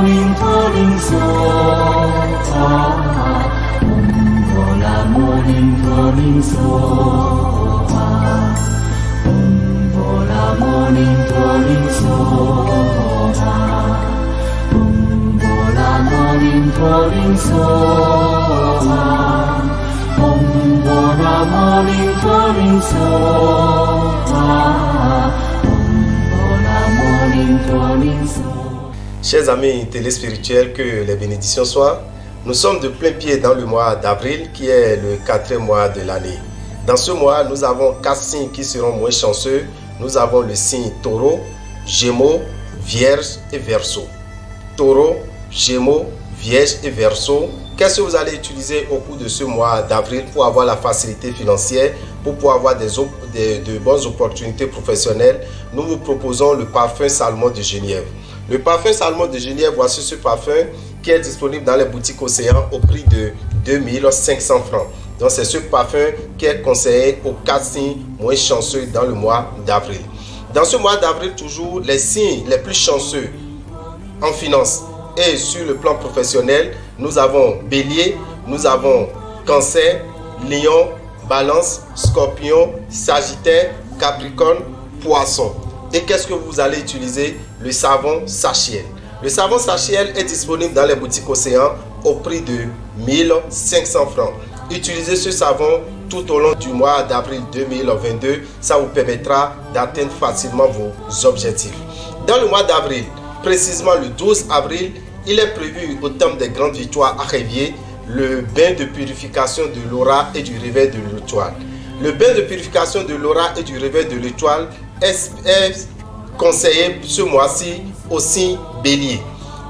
morning calling soul. Umbola morning calling soul. Umbola morning calling soul. Umbola morning calling soul. Umbola morning calling soul. Umbola morning calling soul. Chers amis téléspirituels, que les bénédictions soient. Nous sommes de plein pied dans le mois d'avril qui est le 4e mois de l'année. Dans ce mois, nous avons 4 signes qui seront moins chanceux. Nous avons le signe Taureau, Gémeaux, Vierge et Verseau. Taureau, Gémeaux, Vierge et Verseau. Qu'est-ce que vous allez utiliser au cours de ce mois d'avril pour avoir la facilité financière, pour pouvoir avoir de bonnes opportunités professionnelles? Nous vous proposons le parfum Salomon de Genièvre. Le parfum Salomon de Genièvre, voici ce parfum qui est disponible dans les boutiques Océan au prix de 2500 francs. Donc c'est ce parfum qui est conseillé aux 4 signes moins chanceux dans le mois d'avril. Dans ce mois d'avril, toujours les signes les plus chanceux en finance et sur le plan professionnel, nous avons Bélier, nous avons Cancer, Lion, Balance, Scorpion, Sagittaire, Capricorne, Poisson. Et qu'est-ce que vous allez utiliser? Le savon Sachiel. Le savon Sachiel est disponible dans les boutiques Océan au prix de 1500 francs. Utilisez ce savon tout au long du mois d'avril 2022. Ça vous permettra d'atteindre facilement vos objectifs. Dans le mois d'avril, précisément le 12 avril, il est prévu au terme des grandes victoires à Révier, le bain de purification de l'aura et du réveil de l'étoile. Le bain de purification de l'aura et du réveil de l'étoile est conseillé ce mois-ci au signe Bélier.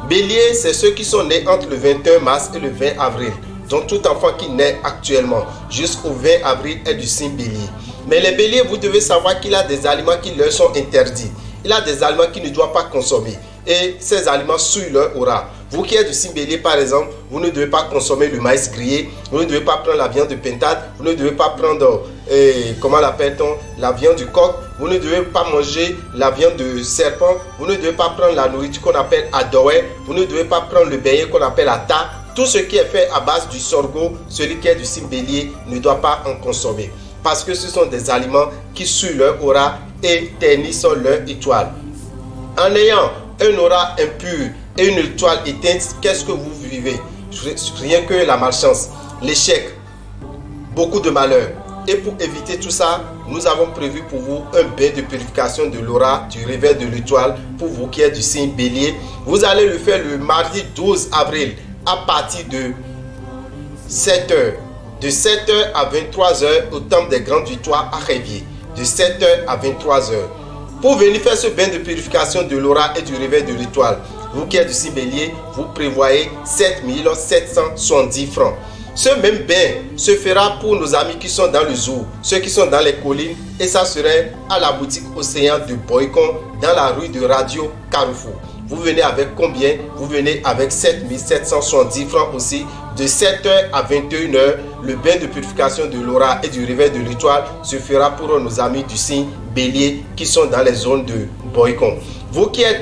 Bélier, c'est ceux qui sont nés entre le 21 mars et le 20 avril. Donc tout enfant qui naît actuellement jusqu'au 20 avril est du signe Bélier. Mais les Béliers, vous devez savoir qu'il a des aliments qui leur sont interdits. Il a des aliments qu'il ne doit pas consommer. Et ces aliments souillent leur aura. Vous qui êtes du signe Bélier, par exemple, vous ne devez pas consommer le maïs grillé, vous ne devez pas prendre la viande de pintade, vous ne devez pas prendre, comment l'appelle-t-on, la viande du coq, vous ne devez pas manger la viande de serpent, vous ne devez pas prendre la nourriture qu'on appelle adoé, vous ne devez pas prendre le beignet qu'on appelle ata. Tout ce qui est fait à base du sorgho, celui qui est du signe Bélier ne doit pas en consommer. Parce que ce sont des aliments qui souillent leur aura et ternissent leur étoile. En ayant un aura impur et une étoile éteinte, qu'est-ce que vous vivez? Rien que la malchance, l'échec, beaucoup de malheur. Et pour éviter tout ça, nous avons prévu pour vous un bain de purification de l'aura, du réveil de l'étoile, pour vous qui êtes du signe Bélier. Vous allez le faire le mardi 12 avril à partir de 7h. De 7h à 23h au temple des grandes victoires à Révier. De 7h à 23h. Pour venir faire ce bain de purification de l'aura et du réveil de l'étoile, vous qui êtes du signe Bélier, vous prévoyez 7770 francs. Ce même bain se fera pour nos amis qui sont dans le zoo, ceux qui sont dans les collines, et ça serait à la boutique Océan de Boycon, dans la rue de Radio Carrefour. Vous venez avec combien? Vous venez avec 7770 francs aussi. De 7h à 21h, le bain de purification de l'aura et du réveil de l'étoile se fera pour nos amis du signe Bélier qui sont dans les zones de Boycon. Vous qui êtes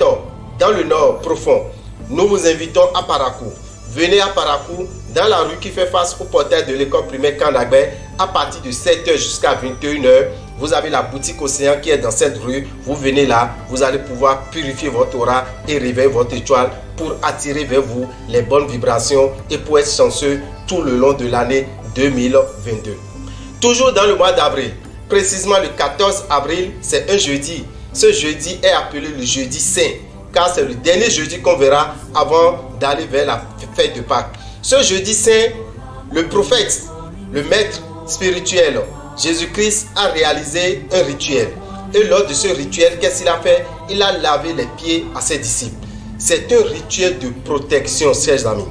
dans le nord profond, nous vous invitons à Parakou. Venez à Parakou, dans la rue qui fait face au portail de l'école primaire Kandagbé, à partir de 7h jusqu'à 21h. Vous avez la boutique Océan qui est dans cette rue. Vous venez là, vous allez pouvoir purifier votre aura et réveiller votre étoile pour attirer vers vous les bonnes vibrations et pour être chanceux tout le long de l'année 2022. Toujours dans le mois d'avril, précisément le 14 avril, c'est un jeudi. Ce jeudi est appelé le jeudi saint, car c'est le dernier jeudi qu'on verra avant d'aller vers la fête de Pâques. Ce jeudi saint, le prophète, le maître spirituel, Jésus-Christ a réalisé un rituel. Et lors de ce rituel, qu'est-ce qu'il a fait? Il a lavé les pieds à ses disciples. C'est un rituel de protection, chers amis.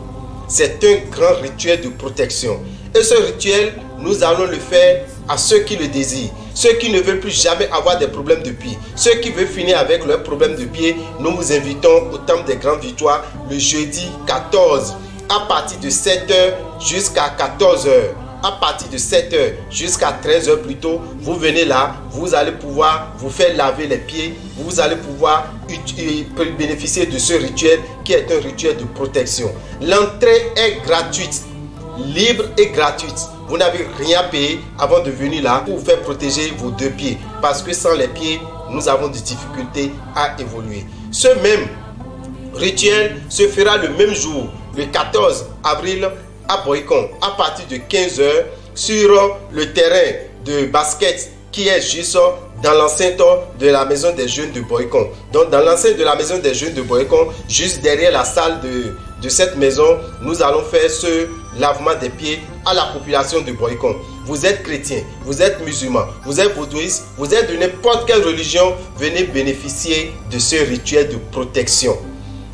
C'est un grand rituel de protection. Et ce rituel, nous allons le faire à ceux qui le désirent. Ceux qui ne veulent plus jamais avoir des problèmes de pied. Ceux qui veulent finir avec leurs problèmes de pied, nous vous invitons au temple des grandes victoires le jeudi 14 à partir de 7h jusqu'à 14h. à partir de 7h jusqu'à 13h plus tôt, vous venez là, vous allez pouvoir vous faire laver les pieds, vous allez pouvoir bénéficier de ce rituel qui est un rituel de protection. L'entrée est gratuite, libre et gratuite. Vous n'avez rien payé avant de venir là pour vous faire protéger vos 2 pieds. Parce que sans les pieds, nous avons des difficultés à évoluer. Ce même rituel se fera le même jour, le 14 avril à Boycon, à partir de 15h sur le terrain de basket qui est juste dans l'enceinte de la maison des jeunes de Boycon. Donc dans l'enceinte de la maison des jeunes de Boycon, juste derrière la salle de cette maison, nous allons faire ce lavement des pieds à la population de Boycon. Vous êtes chrétien, vous êtes musulman, vous êtes vaudouiste, vous êtes de n'importe quelle religion, venez bénéficier de ce rituel de protection.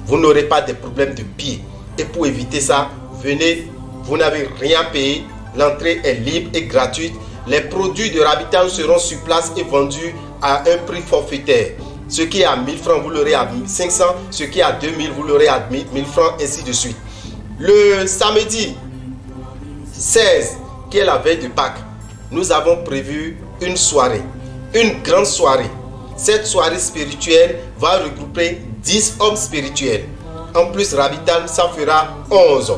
Vous n'aurez pas de problème de pied. Et pour éviter ça, venez, vous n'avez rien payé, l'entrée est libre et gratuite. Les produits de ravitaillement seront sur place et vendus à un prix forfaitaire. Ce qui est à 1000 francs, vous l'aurez à 500. Ce qui est à 2000, vous l'aurez à 1000 francs, ainsi de suite. Le samedi 16, qui est la veille de Pâques, nous avons prévu une soirée, une grande soirée. Cette soirée spirituelle va regrouper 10 hommes spirituels. En plus, Rabital, ça fera 11.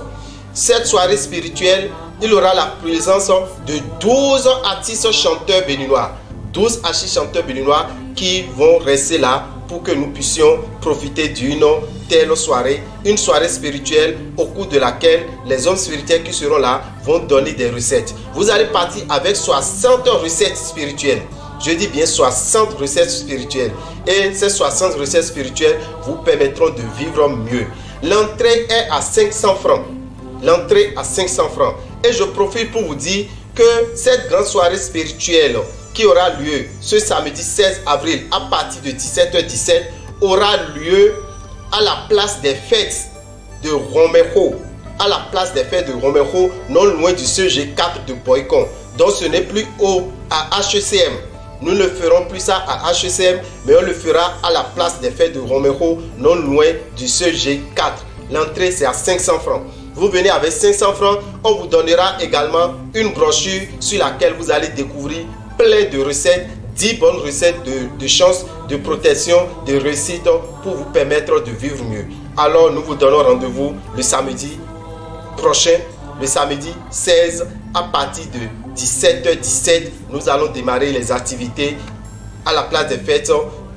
Cette soirée spirituelle, il aura la présence de 12 artistes chanteurs béninois. 12 artistes chanteurs béninois qui vont rester là pour que nous puissions profiter d'une telle soirée. Une soirée spirituelle au cours de laquelle les hommes spirituels qui seront là vont donner des recettes. Vous allez partir avec 60 recettes spirituelles. Je dis bien 60 recettes spirituelles. Et ces 60 recettes spirituelles vous permettront de vivre mieux. L'entrée est à 500 francs. L'entrée à 500 francs. Et je profite pour vous dire que cette grande soirée spirituelle qui aura lieu ce samedi 16 avril à partir de 17h17 aura lieu à la place des fêtes de Romero. À la place des fêtes de Romero, non loin du CG4 de Boycon. Donc ce n'est plus à HECM. Nous ne ferons plus ça à HECM, mais on le fera à la place des fêtes de Romero, non loin du CG4. L'entrée c'est à 500 francs. Vous venez avec 500 francs, on vous donnera également une brochure sur laquelle vous allez découvrir plein de recettes, 10 bonnes recettes de chance, de protection, de réussite pour vous permettre de vivre mieux. Alors nous vous donnons rendez-vous le samedi prochain, le samedi 16 à partir de 17h17. Nous allons démarrer les activités à la place des fêtes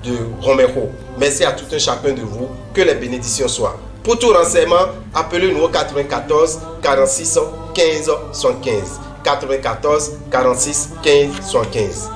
de Romero. Merci à tout un chacun de vous, que les bénédictions soient. Pour tout renseignement, appelez-nous au 94 46 15 75. 94 46 15 75.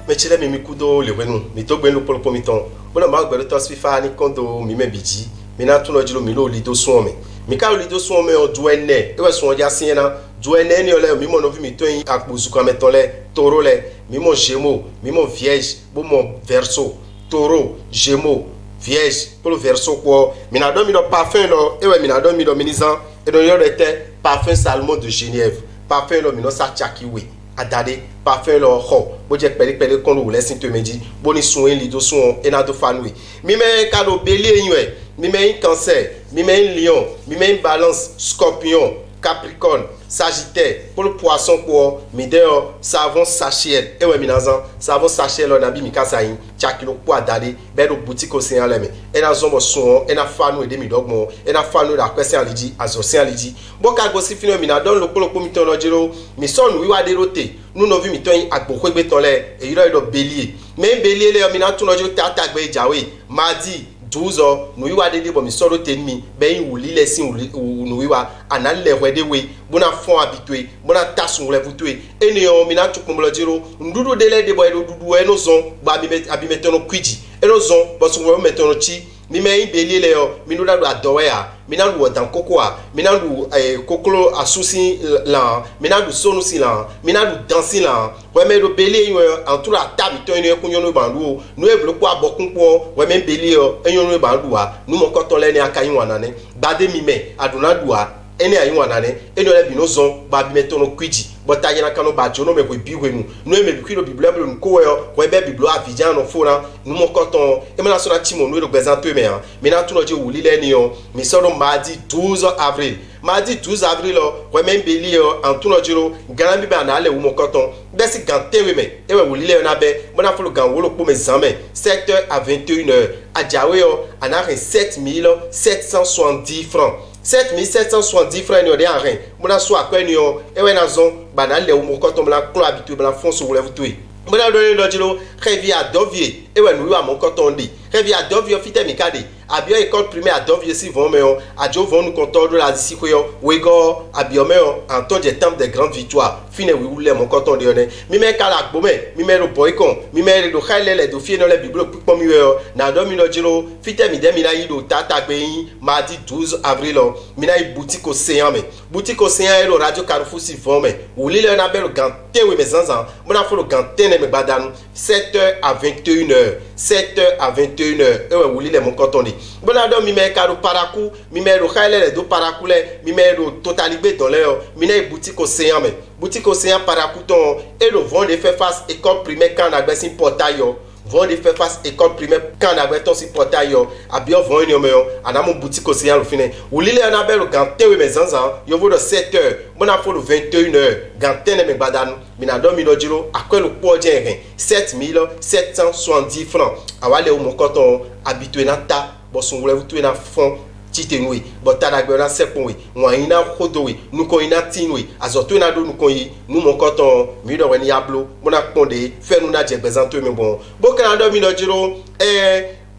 Mechile mi mikudo le wenu mi to gben lo polo mi ton bona ma gbere to sfifa ni kondo mi me biji mi na tun lo jilo mi lo lido sun mi mi ka lido sun mi o du ene e we sun oja sin na du ene ni ole mi mo no vi mi to yin apozu kan meton le toro le mi mo Gémeaux mi mo Vierge bo mo Verseau taureau Gémeaux Vierge pour le Verseau quoi mi na do mi do parfum lo e we mi na do mi do minizan e do yo rete parfum Salomon de Genève parfum lo mi no sa chakiwe adade parfum lo ho bo je pele kon lo lesin to meji bo ni sun en lido sun en ado fanui mi me kado bélier yin we mi me cancer mi me lion mi me balance scorpion capricorne sagittaire pour le poisson quoi mi de savon sachet e we mi nazan savon sachet lo na bi mi kasa yin chakilo po adade be do boutique océan le mi e na zombo sun e na fanu e de mi dogmo e na fanu da kwese aliji azosin aliji bo ka go si fino mi na don lo polo mi ton lo jiro mi son wi wa de rote nous no vi mi ton yin agbo gbe ton le e iro do bélier mais bélier le mi na tun lo jiro ta gbe jawe mardi 12 ans nous y a des bon mi soro tenmi ben wuli lesin nous y a anal le wede we bona fond habitué bona tasun le vutue eni o mi na tukumlo jiro ndudu de le de boy do dudu e no zon ba abi metono kwiji e no zon bo so we metono chi mi me beli le yo mi no da do adowe ya mi na do dan koko a mi na do kokolo asusi la mi na do sonu si la mi na do dansi la we me do beli yo en tout la table to ni kunyo no bandu no e bloko abokun po we me beli yo enyo no bandu a nu mo koton le ni akayin wanane bade mi me aduna do a ene ayi wanane eno le binozon ba bi metono kwiji bota yana kanu ba jono me ko biwe nu no me bi kwiro bible blo nko yo ko be bible avijan no fora nu mo koton e me na so na timo no le gbezanto me ha me na tuno je wuli le ni yo mi so no mardi 12 avril mardi 12 avril ko me beli yo en tuno jiro gan bi ba na le wo mo koton be si gan tewe me e we wuli le na be mo na fulu gan wo lo po me zanme 7h à 21h ajawe yo anare 7770 francs 7770 francs ni o de arren mona so akweni o ewe na zon bana le mo ko to mla klo habitué bla fonso wo le vutué mona do le djilo revi a dovie ewe nu wa mo ko to ndi revi a dovie fite mi kade abio école primaire a dovie si vont me o ajo vont nous contor de la disi ko yo wego abio me o en temps de temps de grande victoire fine wi wule mo ko to ndi one mi me kala gbome mi me ro boykon mi me do khale le do fie no le bible pupon mi yo na do mi no djilo fite mi de mi na yido tata gbe yin mardi 12 avril o mi na boutique océan me boutique océan e radio Carrefour si vont me wuli le na be lo ganté we me zanzan mo na fo lo ganté ne me badanu 7h à 21h 7h à 21h ewe wuli le mo ko to ndi bona do mi me karu paraku mi me ro khale do paraku le mi me ro totalibe dans le mi na boutique océan me boutique océan paraku ton et le vend de faire face école primaire quand na gbesin portail yo vend de faire face école primaire quand na gbeton si portail yo abio vend ni me yo ana mo boutique océan le fine wuli le na be lo ganté we me zanzan yo vo de 7h bona fo le 21h ganté ne me badanu mi na do mi do jiro akwe lo po je ren 7770 francs awale o mo koton habitué na ta bo son wole vutu na fond titenui bo tadagbe na sepon won ina khodo nu ko ina tinui azoto na do nu ko yi nu mo koton mi do weni ablo mo na ponde fe nu na je bezanto mi bon bo kan do mi do jiro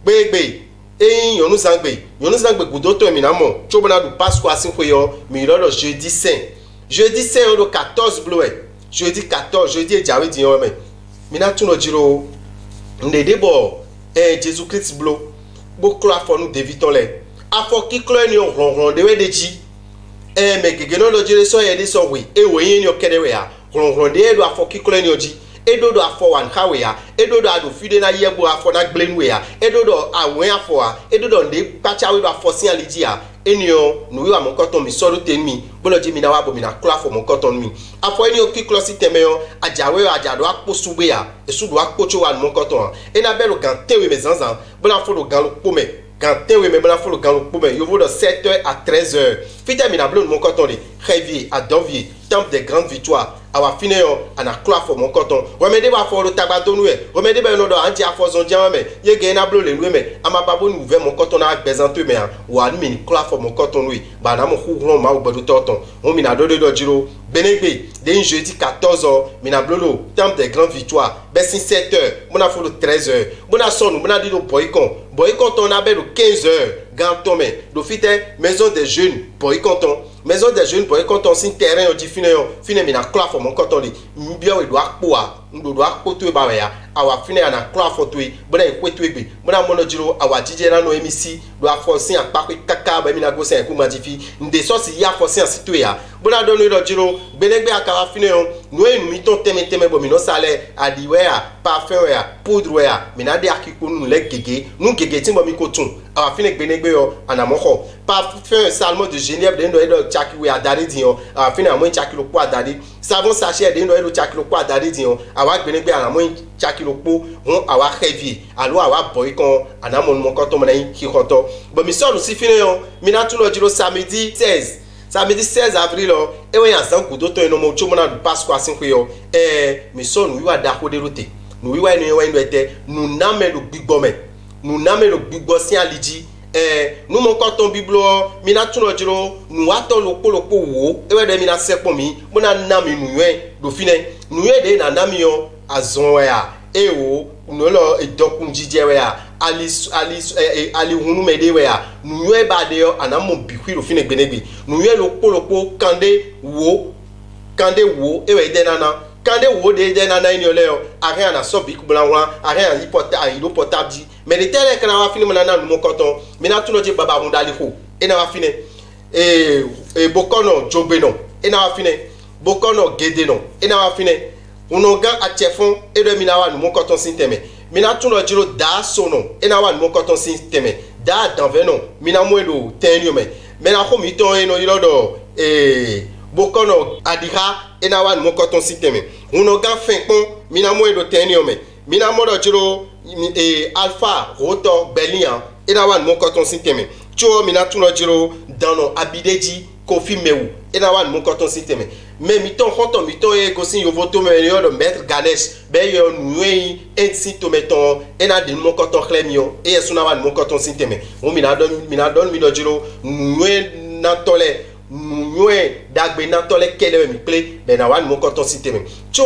gbegbe yonu zangbe gudo to mi na mo chobo na do pasco asin ko yo mi do jeudi saint o do 14 bloe jeudi 14 jeudi e jawe di yo me mi na tuno jiro ndede bo Jesus Christ blo bo kla fo nu deviton le afo ki klo ni ronron de we deji me gege no lo jire so ye de so we e we yin ni okede we ya ronron de do afo ki klo ni oji edodo afọ wan hawe ya edodo ado fide na yebo afọ na gblenu ya edodo awen afọ a edodo nde pacha we do afọ sin aliji ya enio nu wi wa mo koton mi soro tenmi bolo ji mi na wa bo mi na kla afọ mo koton mi afọ eni o ki klosi temeyo ajawe ajado akposugbe ya esudo akpocho wa mo koton e na belo gan tewe me zanzan bolo afọ lo gan lo pome ganté we me bolo afọ lo gan lo pome yo vo de 7h à 13h fite mi na blo mo koton de Révier à Dovier temple des grandes victoires awa fine yo ana kla for mon coton remede ba for lo tabato nu e remede ba no do anti afo zon dia me ye ge na blo le nu me ama babo nu ve mon coton na bezanto me wa ni mi kla for mon coton nu ba na mo khurun ma obodo toton o mi na do jiro benegbe de jeudi 14h mi na blo lo temple des grandes victoires besin 7h mo na for lo 13h mo na sonu mo na di lo boycon ton na be lo 15h ganton me do fite maison des jeunes boycon maison des jeunes pour quand on sin terrain on dit fine mi na kla for mon coton li mbia we do akpo a ndo akpo to e ba ya awa fine na kla for to e bona e kwetu egbe bona mono jiro awa jije na no emisi do afo sin apako kaka ba mi na go sen ku madifi nde so si ya for sin situ ya bona do no jiro benegbe akawa fine no enu mi ton teme bo mi no sale adiwe ya parfum ya poudre ya mi na de akiko nu le gege nu gege tin bo mi ko tun awa fine benegbe yo anamoko parfum salmo de Genève de ndo edo chaki we adari dion awa fine amo chaki lo po adari savon sachet de ndo edo chaki lo po adari dion awa benegbe amo chaki lo po won awa Révier alo awa boycon anamo mo koto mo na ki koto bo mi so lu si fine yo mi na tuno jiro samedi 16 avril e we yansan kudo to eno mo chomo na pasco asin ko yo mi so nu wa da ko de rote nu wi wa eno wa eno ete nu na me lo gbigbo si aliji nu mo koton biblo mi na tuno jiro nu wa to lopo wo e we de mi na sepo mi mo na mi nu yen do fine nu ye de na mi yo azon ya o nu lo edokun jije we ya ali hunu mede we ya nu ye ba de yo anamo bikwi do fine gbenegbe nu ye lopo kande wo e we de nana quand des wo de nana ni ole rien na so biku blanwa rien hipotable portable mais les télé quand on va finir nana nous coton mais na tout no je baba mundali ko et na va finir et bokono jobeno et na va finir bokono gede non et na va finir unoga atefon et de minawa nous coton sinteme mina tout no jiro da sono et na wa nous coton sinteme da danveno mina mwelo tenyo mais na ko mi ton eno irodo bokono adira ena wan mo koton système uno ga fin pon mina mo do tenio me mina mo do jiro alpha rotor belian ena wan mo koton système cho mina tuno jiro dano abideji kofi mewu ena wan mo koton système mais mi ton hoto mi to e gosin yo voto me yo do maître ganesh be yo nuei en sito meton ena de mo koton clemio e suna wan mo koton système o mina don mi do jiro nuei na tole nué dagbe na tole kele mi ple be na wan mo koton système cho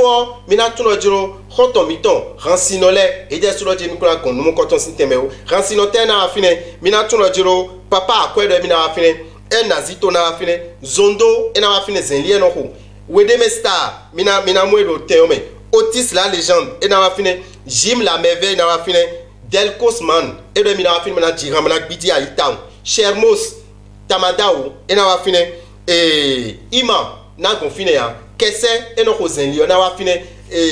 mina tuno jiro hoto mi ton ransinole e de sulo je mi kula kon mo koton système o ransinote na afine mina tuno jiro papa akwedo mina afine en nazito na afine zondo en afine zenlie no ho wedeme star mina mwedo teome Otis la légende et na afine Jim la merveille na afine Delcos man et de mina afine na jiram na bidi a itown Shermos Tamadao et na afine Ima na confine ya kese et no zenlie na afine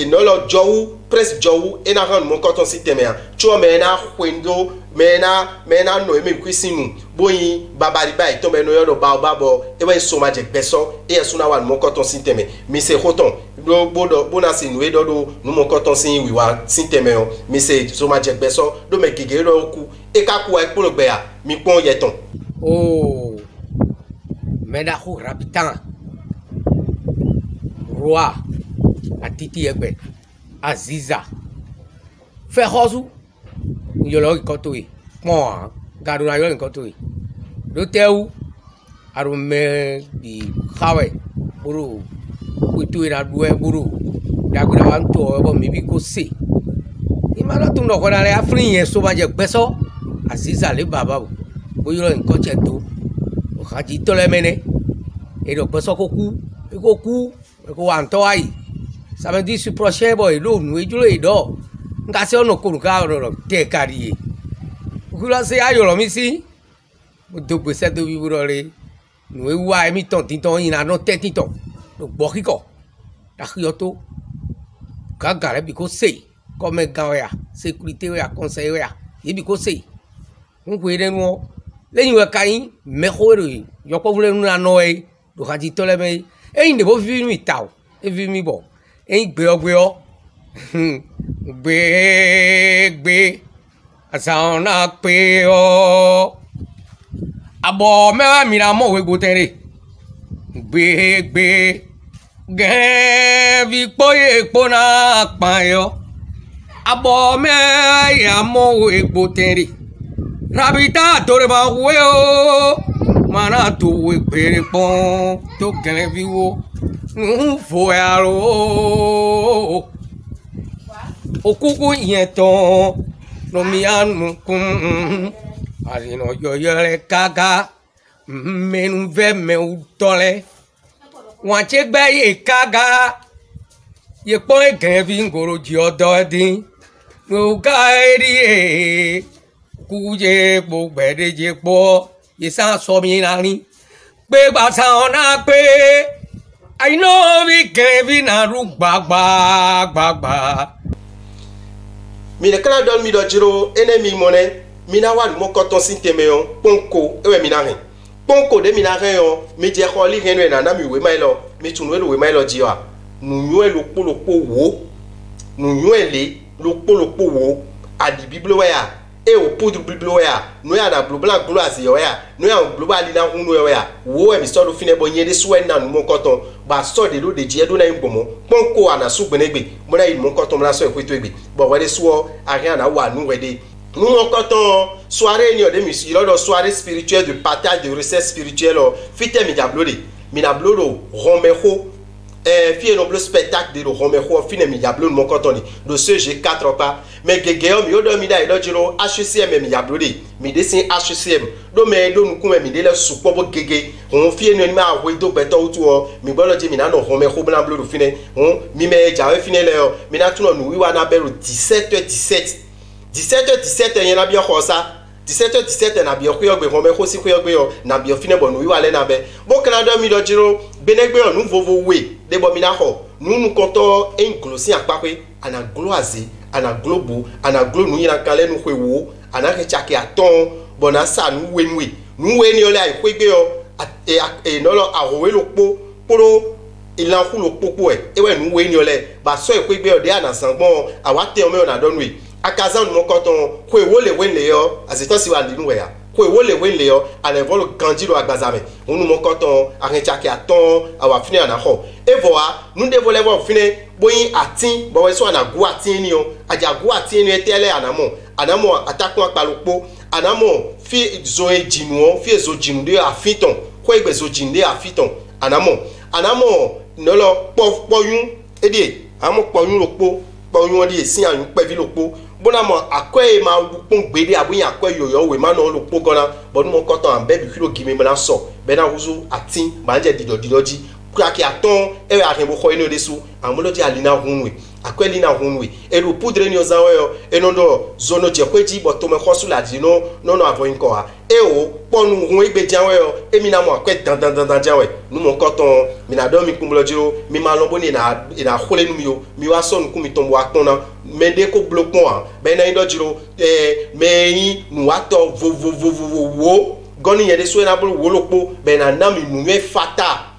no lo jowu press jowu et na ran mon coton système ya cho me na kwendo me na no eme kwisimu boyin babari bai to me no yo do baobabo e we so ma je beso e esuna wa mon coton système mi se hoton do bodo bona si no e do no mon coton sin wiwa système yo mi se so ma je beso do me gege do ku e ka ku e polo gbe ya mi pon yeton oh me da ho rapitan roi atiti egbe Aziza fait rosu yolo ikotoi pon gaduna yolo ikotoi do teu arume di khawe buru kutu ira duwe buru daguna wanto bo mi bi ko se imara tun do ko na le afrin yen so ba je gbeso Aziza le baba bo yolo ikoche to o khaji to le mene e do gbeso ko ku ko wanto ai samedi su prochain boy lo nu ejulo ido nga se ono ko ka ro te kari kula se ayo lo mi si do gbe se do bi buro re nu e wa mi ton titon ina no te titon lo gbo kiko ta yo to ka gare bi ko se ko me gan ya sécurité ya conseil ya e bi ko se un ko ire nu leyin we kayin me ko re yo ko vule nu na no e do ka ji to le me e inde bo vi mi taw e vi mi bo en gbe o gbe asana pe o abo me mi na mo we go tere gbe ge vi poye pona pa yo abo me ya mo we go tere rabita tore ba we o mana to we pere pon to gele vi wo foi aro okuku yeton no mi anu kun arino yoyere kaga menu ve me utole wan che gbe ye kaga ye pon egan ngoro ji odo din no ga eri kuje bo gbede je po ye san so mi larin pe gba san na pe I know we can be na bagba. Mi ne kala don mi do jiro enemi mone mi na wan mo koton sinteme yon ponko ewe mi na ren. Ponko de mi na ren yon mi je kholi ren na mi we mailo mi tunu we mailo jiwa. Nu yo lo po wo. Nu yo le lo po wo adi biblo ya. E o poudre biblo ya. Nu ya na blanc blo asi yo ya. Nu ya global na hunu yo ya. Wo e mi so do fine bo yen de swen na mo koton ba so de lo de je do na imbomo ponko ana su gbenegbe mo na mo koton la so e kweto egbe bo we de so arian na wa nu we de nu mo koton soirée ni o de mi si lo do soirée spirituelle de partage de recettes spirituelles fite mi diablode mi na blodo romeho Fille non plus spectacle de Romeho fine mi yablo mon contoni de ce j'ai 4 pas mais gegeo mi odo mi da ido jiro HCM mi yablo de mi dessin HCM do me do nku mi de le supo bo gege on fille no ma we do beto utu o mi gbolo je mi na no Romeho blanc bleu fine on mi me jawe fine le o mi na tuno nu wiwa na belo 17h17 yen na bia khosa 17h17 na bia khuyogbe Romeho si khuyogbe o na bia fine bo nu wiwa le na be bo kana do mi do jiro benegbe o nu vovo we de bomina ho nous comptons un glossi akpakwe ana gloise ana globo ana glo nu yina kale nu hwewo ana ke chake aton bona sa nu wenwe ni ole ai kwegbe o e no lo awowe lo po poro ilan hu lo popo e we nu ni ole ba so e kwegbe o de ana sangbon awate o me ona donwe akaza nu mo konton hwewo le wenle yo aseto si wa ninu we ya hwewo le wenle yo ale volo kanjiro agbazame onu mo konton arin chake aton awa fini ana ho evoa nous devons les voir finir boyin atin bo we so ana gu atin ni o aja gu atin ni tele anamo atakun apalopo anamo fi zoe jinu fi zo jinu de afiton ko egbe zo jinu de afiton anamo no lo poyun ede amo poyun lopo poyun di esin ayun pevi lopo bonamo akoe ma lupon gbede aboyin akoe yoyo we ma no lopo gona bonu mo koton ambe bi kilo gimi me na so be na wuzu atin ba je didoji kraki aton e a rembo khoino desu amolodi alina hunwe akweli na hunwe e lu poudre ni ozawe yo e no do zono je kweji bo to me khosu la di no avoin ko ha e o ponu hun igbe janwe yo e mi na mo akwe dan janwe nu mo koton mi na do mi kumulojiro mi ma lombo ni na khole nu mi yo mi wa so nu kumi tombo akona me de ko blokon ha be na indo jiro me yin nu ato wo goni ye de so na bulu wolopo be na na mi nu e fata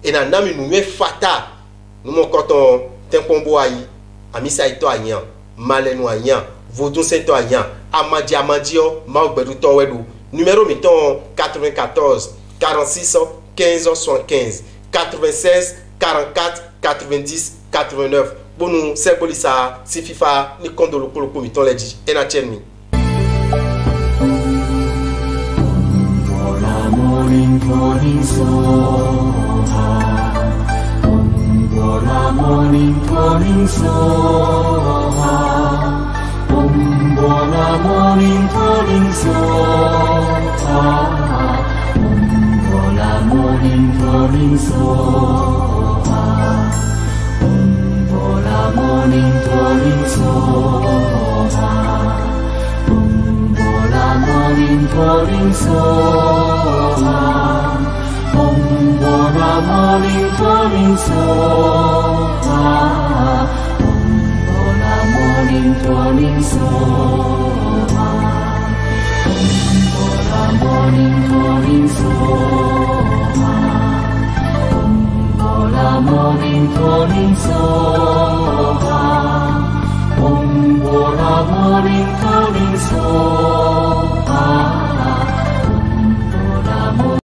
et na nami nous fata nous mon coton tempombo ayi amisa ito ayan malenu ayan vodun sento ayan amadio maugbedu to wedu numéro miton 94 46 15 75 96 44 90 89 bonu sebolisa si fifa ni kondolo koloko miton leji ena chenmi morning soha Bola morning calling soha Bola morning calling soha Bola morning calling soha Bola morning calling soha Bola morning calling soha Bola morning calling soha Bola morning calling soha Bola morning calling soha Bola morning calling soha